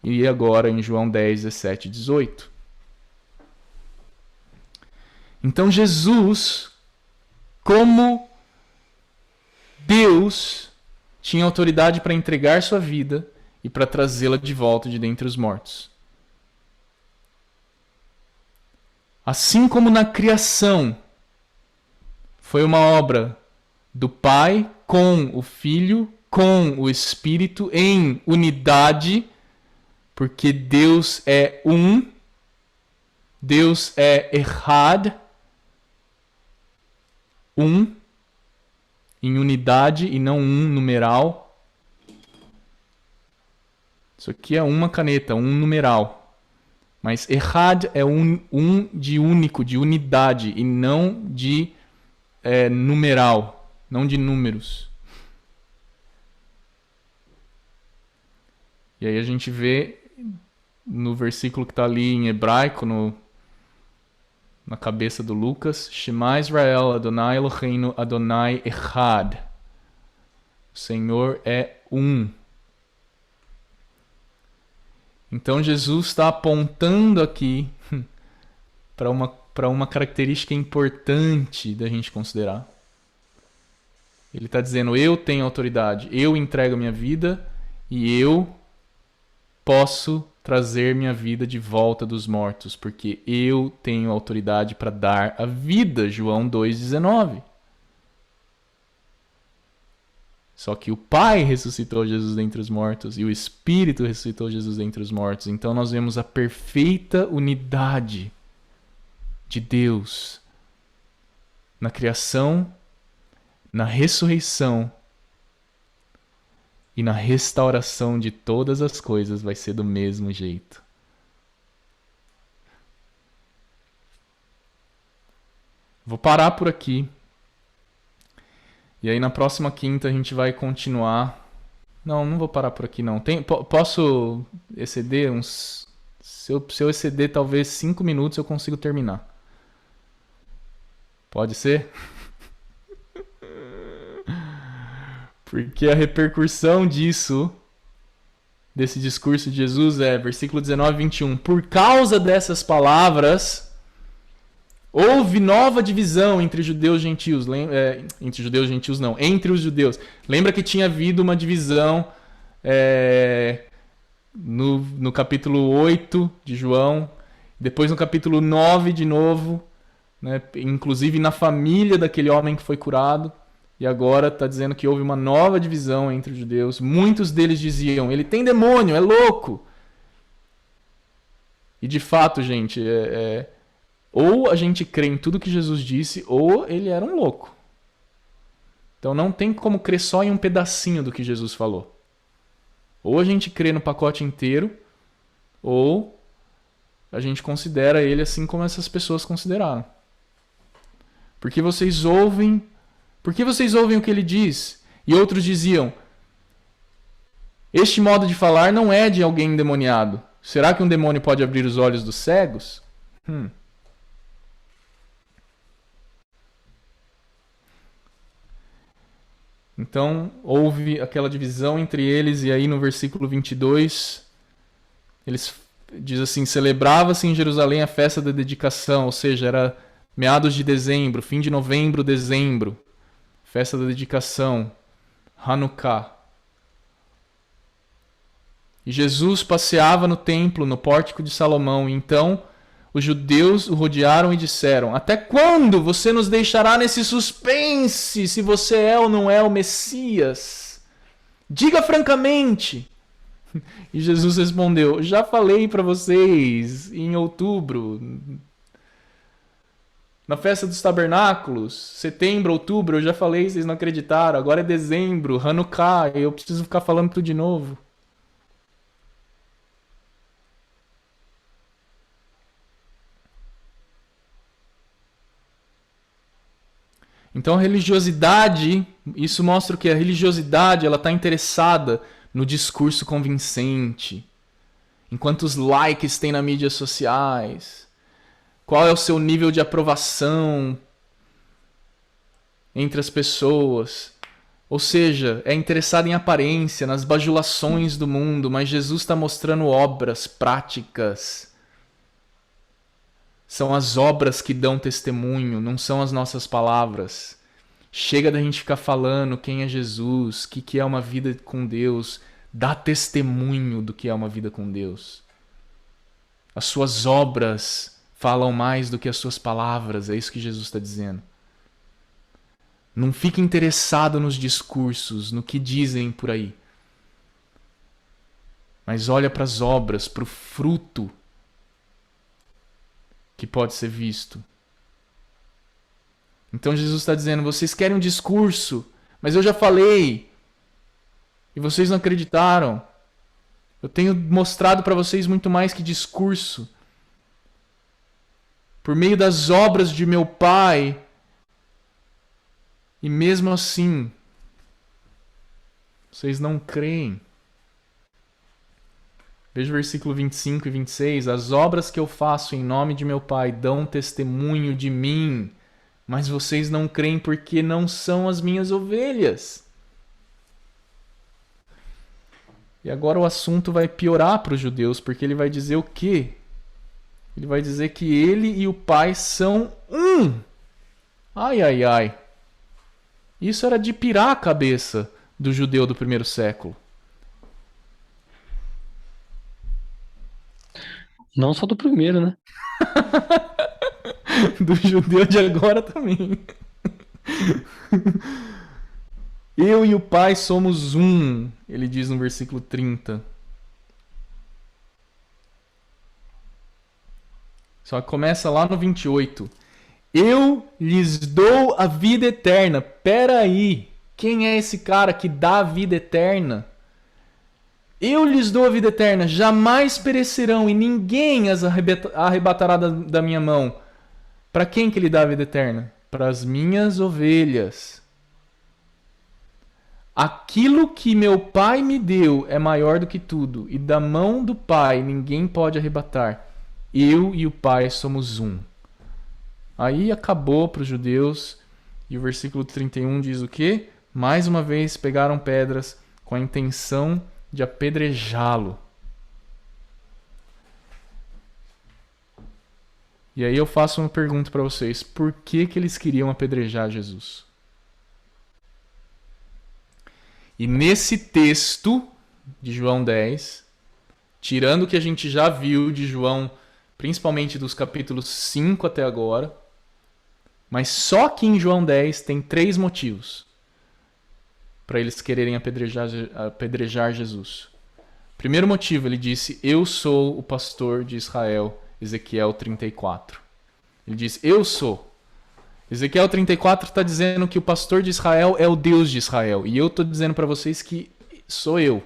e agora em João 10:17 e 18. Então Jesus, como Deus, tinha autoridade para entregar sua vida e para trazê-la de volta de dentre os mortos. Assim como na criação foi uma obra do Pai com o Filho, com o Espírito, em unidade, porque Deus é um, Deus é Echad, um, em unidade e não um numeral. Isso aqui é uma caneta, um numeral. Mas Echad é um de único, de unidade, e não de numeral, não de números. E aí a gente vê no versículo que está ali em hebraico, na cabeça do Lucas, Shema Israel, Adonai Eloheinu, Adonai Echad. O Senhor é um. Então Jesus está apontando aqui para uma característica importante da gente considerar. Ele está dizendo, eu tenho autoridade, eu entrego a minha vida e eu posso trazer minha vida de volta dos mortos, porque eu tenho autoridade para dar a vida, João 2,19. Só que o Pai ressuscitou Jesus dentre os mortos e o Espírito ressuscitou Jesus dentre os mortos. Então nós vemos a perfeita unidade de Deus na criação, na ressurreição e na restauração de todas as coisas vai ser do mesmo jeito. Vou parar por aqui. E aí na próxima quinta a gente vai continuar. Não vou parar por aqui não. Posso exceder uns... Se eu exceder talvez 5 minutos eu consigo terminar. Pode ser? Porque a repercussão desse discurso de Jesus versículo 19 e 21. Por causa dessas palavras, houve nova divisão entre judeus e gentios. Entre judeus e gentios não, entre os judeus. Lembra que tinha havido uma divisão no capítulo 8 de João, depois no capítulo 9 de novo, né, inclusive na família daquele homem que foi curado. E agora está dizendo que houve uma nova divisão entre os judeus. Muitos deles diziam, ele tem demônio, é louco. E de fato, gente, ou a gente crê em tudo que Jesus disse, ou ele era um louco. Então não tem como crer só em um pedacinho do que Jesus falou. Ou a gente crê no pacote inteiro, ou a gente considera ele assim como essas pessoas consideraram. Porque vocês ouvem o que ele diz? E outros diziam, este modo de falar não é de alguém endemoniado. Será que um demônio pode abrir os olhos dos cegos? Então, houve aquela divisão entre eles, e aí no versículo 22, eles diz assim, celebrava-se em Jerusalém a festa da dedicação, ou seja, era meados de dezembro, fim de novembro, dezembro. Festa da dedicação, Hanukkah. E Jesus passeava no templo, no pórtico de Salomão. E então os judeus o rodearam e disseram, até quando você nos deixará nesse suspense se você é ou não é o Messias? Diga francamente. E Jesus respondeu, já falei para vocês em outubro, na festa dos tabernáculos, setembro, outubro, eu já falei, vocês não acreditaram. Agora é dezembro, Hanukkah, eu preciso ficar falando tudo de novo. Então a religiosidade, isso mostra que a religiosidade ela está interessada no discurso convincente. Em quantos likes tem nas mídias sociais. Qual é o seu nível de aprovação entre as pessoas? Ou seja, é interessado em aparência, nas bajulações do mundo, mas Jesus está mostrando obras práticas. São as obras que dão testemunho, não são as nossas palavras. Chega da gente ficar falando quem é Jesus, o que é uma vida com Deus. Dá testemunho do que é uma vida com Deus. As suas obras falam mais do que as suas palavras, é isso que Jesus está dizendo. Não fique interessado nos discursos, no que dizem por aí. Mas olha para as obras, para o fruto que pode ser visto. Então Jesus está dizendo, vocês querem um discurso, mas eu já falei, e vocês não acreditaram. Eu tenho mostrado para vocês muito mais que discurso. Por meio das obras de meu Pai, e mesmo assim, vocês não creem. Veja o versículo 25 e 26. As obras que eu faço em nome de meu Pai dão testemunho de mim, mas vocês não creem porque não são as minhas ovelhas. E agora o assunto vai piorar para os judeus, porque ele vai dizer o quê? Ele vai dizer que ele e o Pai são um. Ai, ai, ai. Isso era de pirar a cabeça do judeu do primeiro século. Não só do primeiro, né? Do judeu de agora também. Eu e o Pai somos um, ele diz no versículo 30. Só que começa lá no 28. Eu lhes dou a vida eterna. Pera aí. Quem é esse cara que dá a vida eterna? Eu lhes dou a vida eterna. Jamais perecerão e ninguém as arrebatará da minha mão. Para quem que ele dá a vida eterna? Para as minhas ovelhas. Aquilo que meu Pai me deu é maior do que tudo, e da mão do Pai ninguém pode arrebatar. Eu e o Pai somos um. Aí acabou para os judeus, e o versículo 31 diz o quê? Mais uma vez pegaram pedras com a intenção de apedrejá-lo. E aí eu faço uma pergunta para vocês: por que eles queriam apedrejar Jesus? E nesse texto de João 10, tirando o que a gente já viu de João, principalmente dos capítulos 5 até agora, mas só aqui em João 10 tem 3 motivos para eles quererem apedrejar Jesus. Primeiro motivo, ele disse: eu sou o pastor de Israel, Ezequiel 34. Ele diz: eu sou. Ezequiel 34 está dizendo que o pastor de Israel é o Deus de Israel. E eu estou dizendo para vocês que sou eu.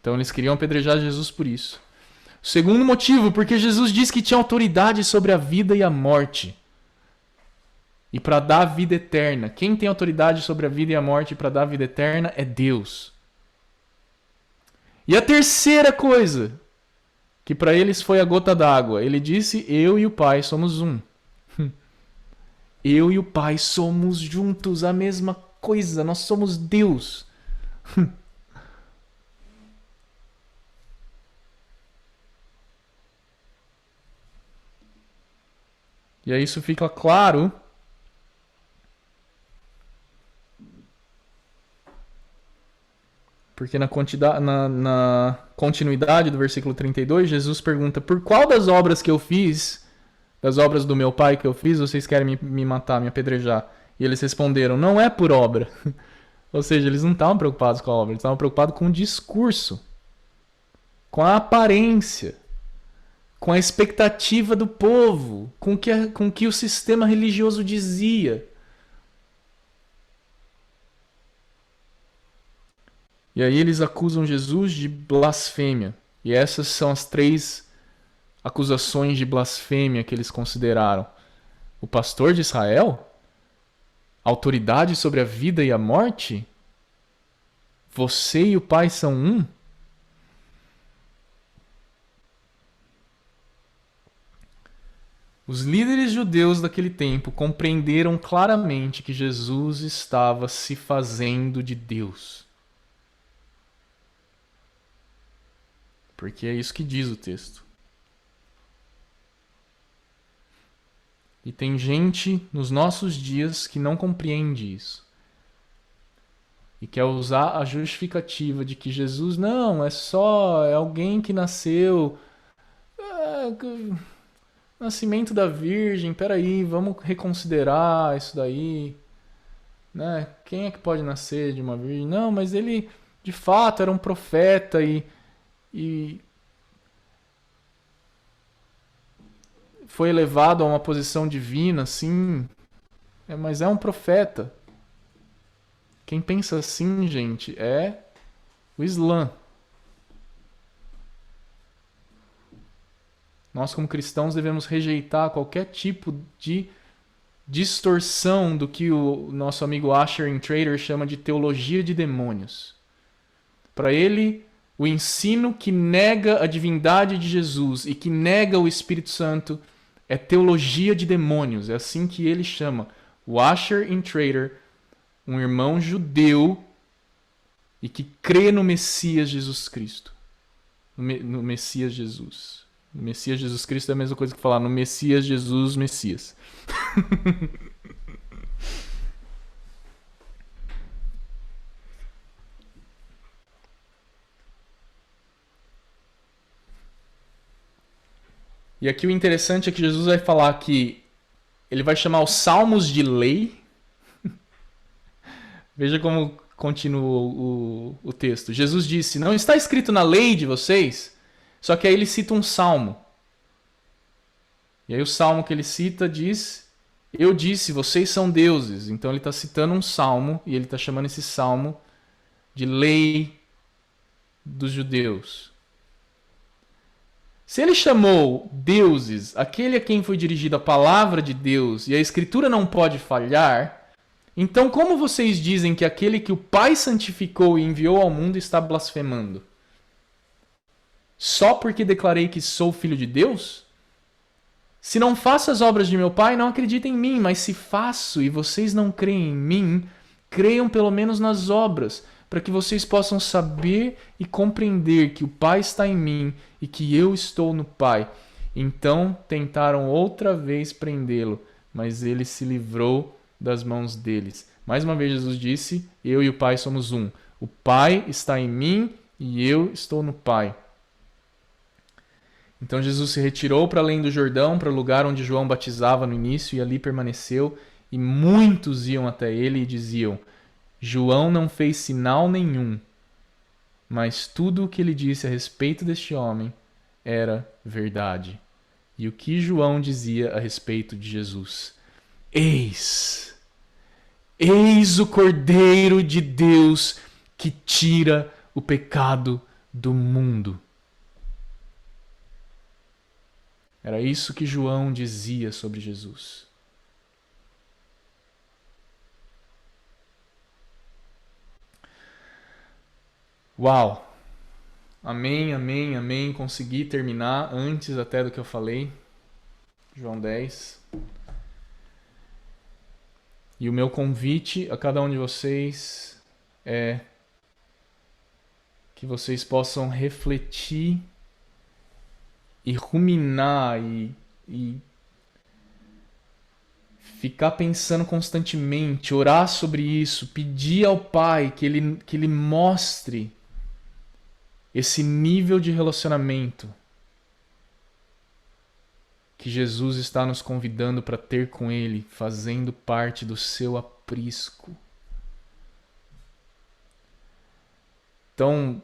Então eles queriam apedrejar Jesus por isso. O segundo motivo, porque Jesus disse que tinha autoridade sobre a vida e a morte. E para dar a vida eterna. Quem tem autoridade sobre a vida e a morte para dar a vida eterna é Deus. E a terceira coisa, que para eles foi a gota d'água. Ele disse: eu e o Pai somos um. Eu e o Pai somos juntos a mesma coisa. Nós somos Deus. E aí isso fica claro porque na continuidade do versículo 32, Jesus pergunta: por qual das obras que eu fiz, das obras do meu Pai que eu fiz, vocês querem me matar, me apedrejar? E eles responderam: não é por obra. Ou seja, eles não estavam preocupados com a obra, eles estavam preocupados com o discurso, com a aparência, com a expectativa do povo, com o que o sistema religioso dizia. E aí eles acusam Jesus de blasfêmia. E essas são as 3 acusações de blasfêmia que eles consideraram. O pastor de Israel? Autoridade sobre a vida e a morte? Você e o Pai são um? Os líderes judeus daquele tempo compreenderam claramente que Jesus estava se fazendo de Deus. Porque é isso que diz o texto. E tem gente nos nossos dias que não compreende isso. E quer usar a justificativa de que Jesus não, é alguém que nasceu. Nascimento da Virgem, peraí, vamos reconsiderar isso daí. Né? Quem é que pode nascer de uma virgem? Não, mas ele de fato era um profeta e foi elevado a uma posição divina, sim. Mas é um profeta. Quem pensa assim, gente, é o Islã. Nós, como cristãos, devemos rejeitar qualquer tipo de distorção do que o nosso amigo Asher Trader chama de teologia de demônios. Para ele, o ensino que nega a divindade de Jesus e que nega o Espírito Santo é teologia de demônios. É assim que ele chama. O Asher Trader, um irmão judeu e que crê no Messias Jesus Cristo. No Messias Jesus. Messias Jesus Cristo é a mesma coisa que falar no Messias Jesus Messias. E aqui o interessante é que Jesus vai falar que ele vai chamar os salmos de lei. Veja como continua o texto. Jesus disse, não está escrito na lei de vocês? Só que aí ele cita um salmo. E aí o salmo que ele cita diz, eu disse, vocês são deuses. Então ele está citando um salmo e ele está chamando esse salmo de lei dos judeus. Se ele chamou deuses, aquele a quem foi dirigida a palavra de Deus, e a escritura não pode falhar, então como vocês dizem que aquele que o Pai santificou e enviou ao mundo está blasfemando? Só porque declarei que sou filho de Deus? Se não faço as obras de meu Pai, não acreditem em mim, mas se faço e vocês não creem em mim, creiam pelo menos nas obras, para que vocês possam saber e compreender que o Pai está em mim e que eu estou no Pai. Então tentaram outra vez prendê-lo, mas ele se livrou das mãos deles. Mais uma vez Jesus disse, eu e o Pai somos um. O Pai está em mim e eu estou no Pai. Então Jesus se retirou para além do Jordão, para o lugar onde João batizava no início, e ali permaneceu, e muitos iam até ele e diziam, João não fez sinal nenhum, mas tudo o que ele disse a respeito deste homem era verdade. E o que João dizia a respeito de Jesus? Eis o Cordeiro de Deus que tira o pecado do mundo. Era isso que João dizia sobre Jesus. Uau! Amém, amém, amém. Consegui terminar antes até do que eu falei. João 10. E o meu convite a cada um de vocês é que vocês possam refletir e ruminar e ficar pensando constantemente, orar sobre isso, pedir ao Pai que Ele mostre esse nível de relacionamento que Jesus está nos convidando para ter com Ele, fazendo parte do seu aprisco. Então,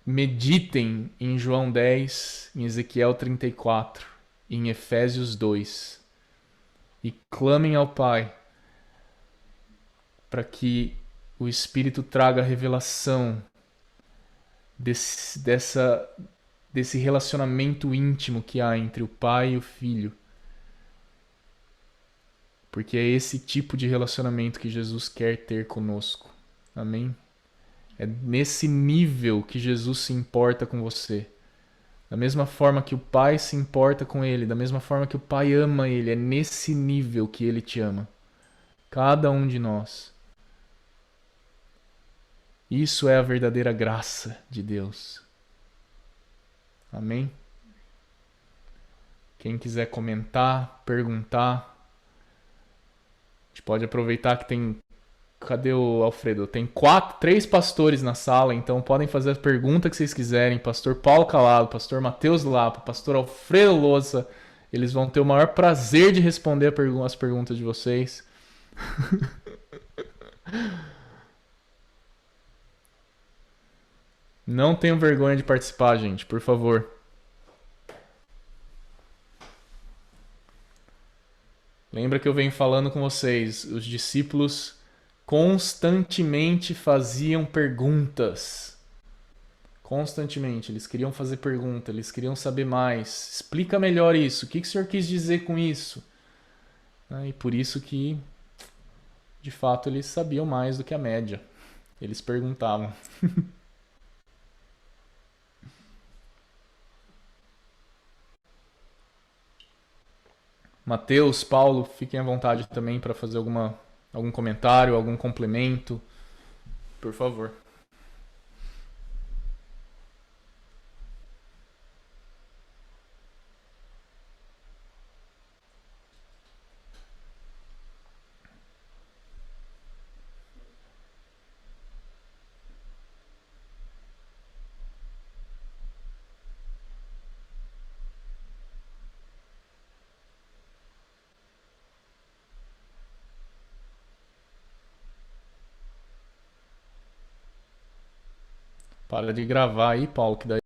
meditem em João 10, em Ezequiel 34, em Efésios 2 e clamem ao Pai para que o Espírito traga a revelação desse relacionamento íntimo que há entre o Pai e o Filho. Porque é esse tipo de relacionamento que Jesus quer ter conosco. Amém? É nesse nível que Jesus se importa com você. Da mesma forma que o Pai se importa com ele, da mesma forma que o Pai ama ele, é nesse nível que ele te ama. Cada um de nós. Isso é a verdadeira graça de Deus. Amém? Quem quiser comentar, perguntar, a gente pode aproveitar que tem... Cadê o Alfredo? Tem 3 pastores na sala, então podem fazer a pergunta que vocês quiserem. Pastor Paulo Calado, Pastor Matheus Lapa, Pastor Alfredo Louça. Eles vão ter o maior prazer de responder as perguntas de vocês. Não tenham vergonha de participar, gente, por favor. Lembra que eu venho falando com vocês, os discípulos constantemente faziam perguntas. Constantemente, eles queriam fazer pergunta, eles queriam saber mais. Explica melhor isso, o que o Senhor quis dizer com isso? E por isso que, de fato, eles sabiam mais do que a média. Eles perguntavam. Mateus, Paulo, fiquem à vontade também para fazer algum comentário, algum complemento. Por favor. Para de gravar aí, Paulo, que daí